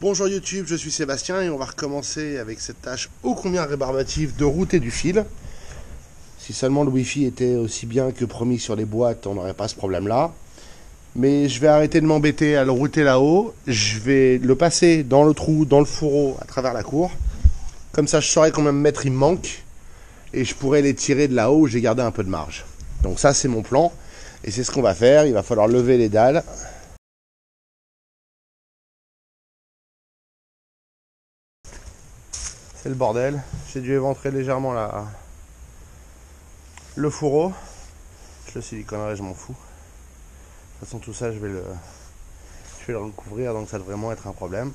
Bonjour YouTube, je suis Sébastien et on va recommencer avec cette tâche ô combien rébarbative de router du fil. Si seulement le Wi-Fi était aussi bien que promis sur les boîtes, on n'aurait pas ce problème-là. Mais je vais arrêter de m'embêter à le router là-haut. Je vais le passer dans le trou, dans le fourreau, à travers la cour. Comme ça, je saurai combien de mètres il me manque. Et je pourrai les tirer de là-haut où j'ai gardé un peu de marge. Donc ça, c'est mon plan. Et c'est ce qu'on va faire. Il va falloir lever les dalles. C'est le bordel. J'ai dû éventrer légèrement le fourreau. Je le siliconerai, je m'en fous. De toute façon, tout ça, je vais le recouvrir, donc ça devrait vraiment être un problème.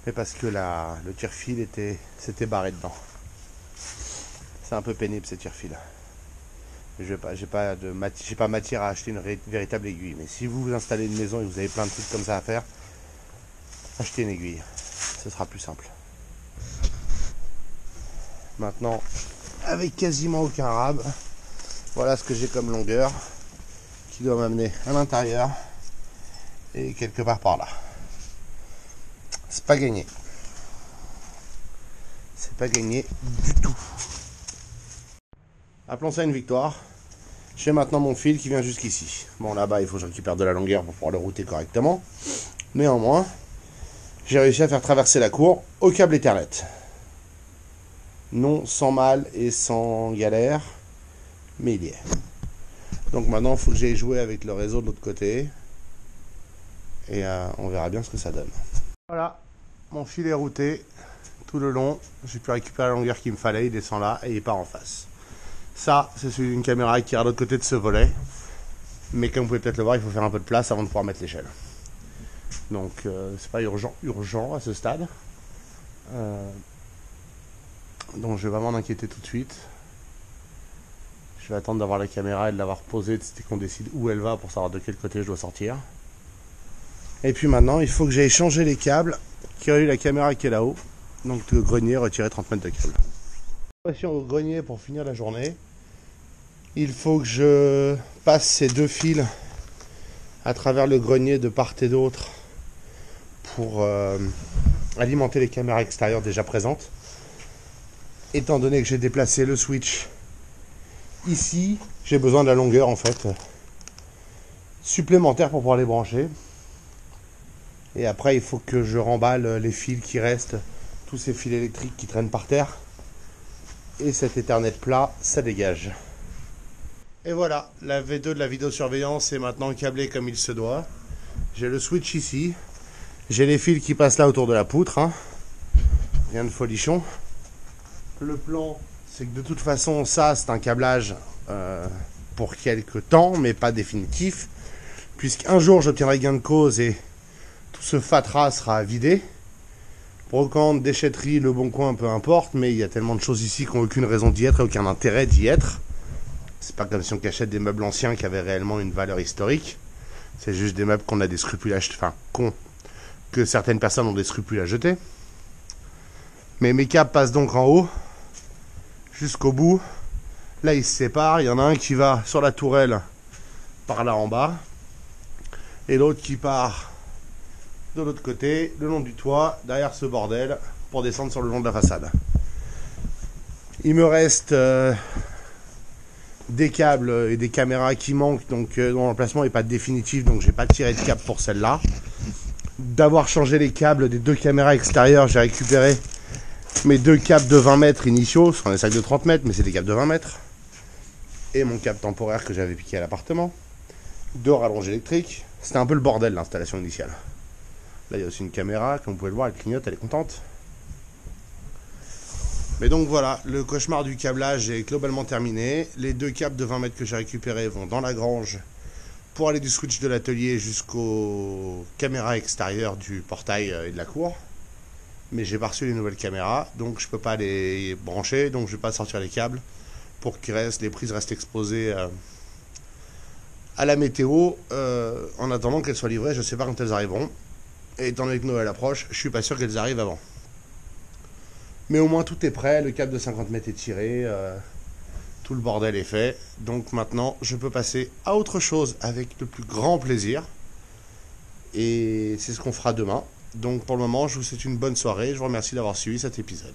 Mais parce que le tire-fil s'était barré dedans. C'est un peu pénible ces tire-fils. J'ai pas matière à acheter une véritable aiguille. Mais si vous installez une maison et que vous avez plein de trucs comme ça à faire, achetez une aiguille. Ce sera plus simple. Maintenant, avec quasiment aucun rab, voilà ce que j'ai comme longueur qui doit m'amener à l'intérieur et quelque part par là. C'est pas gagné. C'est pas gagné du tout. Appelons ça une victoire. J'ai maintenant mon fil qui vient jusqu'ici. Bon, là-bas, il faut que je récupère de la longueur pour pouvoir le router correctement. Néanmoins, j'ai réussi à faire traverser la cour au câble Ethernet. Non sans mal et sans galère, mais il y est. Donc maintenant, il faut que j'aille jouer avec le réseau de l'autre côté. Et on verra bien ce que ça donne. Voilà, mon fil est routé tout le long. J'ai pu récupérer la longueur qu'il me fallait. Il descend là et il part en face. Ça, c'est celui d'une caméra qui est à l'autre côté de ce volet. Mais comme vous pouvez peut-être le voir, il faut faire un peu de place avant de pouvoir mettre l'échelle. Donc, c'est pas urgent à ce stade. Donc, je vais pas m'en inquiéter tout de suite. Je vais attendre d'avoir la caméra et de l'avoir posée, et qu'on décide où elle va pour savoir de quel côté je dois sortir. Et puis maintenant, il faut que j'aille changer les câbles qui relient la caméra qui est là-haut. Donc, le grenier, retirer 30 mètres de câble. Au grenier pour finir la journée. Il faut que je passe ces deux fils à travers le grenier de part et d'autre pour alimenter les caméras extérieures déjà présentes. Étant donné que j'ai déplacé le switch ici, j'ai besoin de la longueur en fait supplémentaire pour pouvoir les brancher. Et après, il faut que je remballe les fils qui restent, tous ces fils électriques qui traînent par terre. Et cet Ethernet plat, ça dégage. Et voilà, la V2 de la vidéosurveillance est maintenant câblée comme il se doit. J'ai le switch ici. J'ai les fils qui passent là autour de la poutre. Hein. Rien de folichon. Le plan, c'est que de toute façon, ça, c'est un câblage pour quelques temps, mais pas définitif. Puisqu'un jour, j'obtiendrai gain de cause et tout ce fatras sera vidé. Brocante, déchetterie, Le Bon Coin, peu importe, mais il y a tellement de choses ici qui n'ont aucune raison d'y être et aucun intérêt d'y être. C'est pas comme si on cachait des meubles anciens qui avaient réellement une valeur historique. C'est juste des meubles qu'on a des scrupules à jeter, que certaines personnes ont des scrupules à jeter. Mais mes câbles passent donc en haut, jusqu'au bout. Là, ils se séparent. Il y en a un qui va sur la tourelle, par là en bas, et l'autre qui part de l'autre côté, le long du toit, derrière ce bordel, pour descendre sur le long de la façade. Il me reste des câbles et des caméras qui manquent, donc dont l'emplacement n'est pas définitif, donc j'ai pas tiré de câble pour celle-là. D'avoir changé les câbles des deux caméras extérieures, j'ai récupéré mes deux câbles de 20 mètres initiaux, ce sont des sacs de 30 mètres, mais c'est des câbles de 20 mètres. Et mon câble temporaire que j'avais piqué à l'appartement. Deux rallonges électriques. C'était un peu le bordel l'installation initiale. Là, il y a aussi une caméra, comme vous pouvez le voir, elle clignote, elle est contente. Mais donc voilà, le cauchemar du câblage est globalement terminé. Les deux câbles de 20 mètres que j'ai récupérés vont dans la grange pour aller du switch de l'atelier jusqu'aux caméras extérieures du portail et de la cour. Mais j'ai pas reçu les nouvelles caméras, donc je peux pas les brancher, donc je vais pas sortir les câbles pour que les prises restent exposées à la météo. En attendant qu'elles soient livrées, je sais pas quand elles arriveront. Et étant donné que Noël approche, je suis pas sûr qu'elles arrivent avant. Mais au moins tout est prêt, le câble de 50 mètres est tiré, tout le bordel est fait. Donc maintenant, je peux passer à autre chose avec le plus grand plaisir. Et c'est ce qu'on fera demain. Donc pour le moment, je vous souhaite une bonne soirée. Je vous remercie d'avoir suivi cet épisode.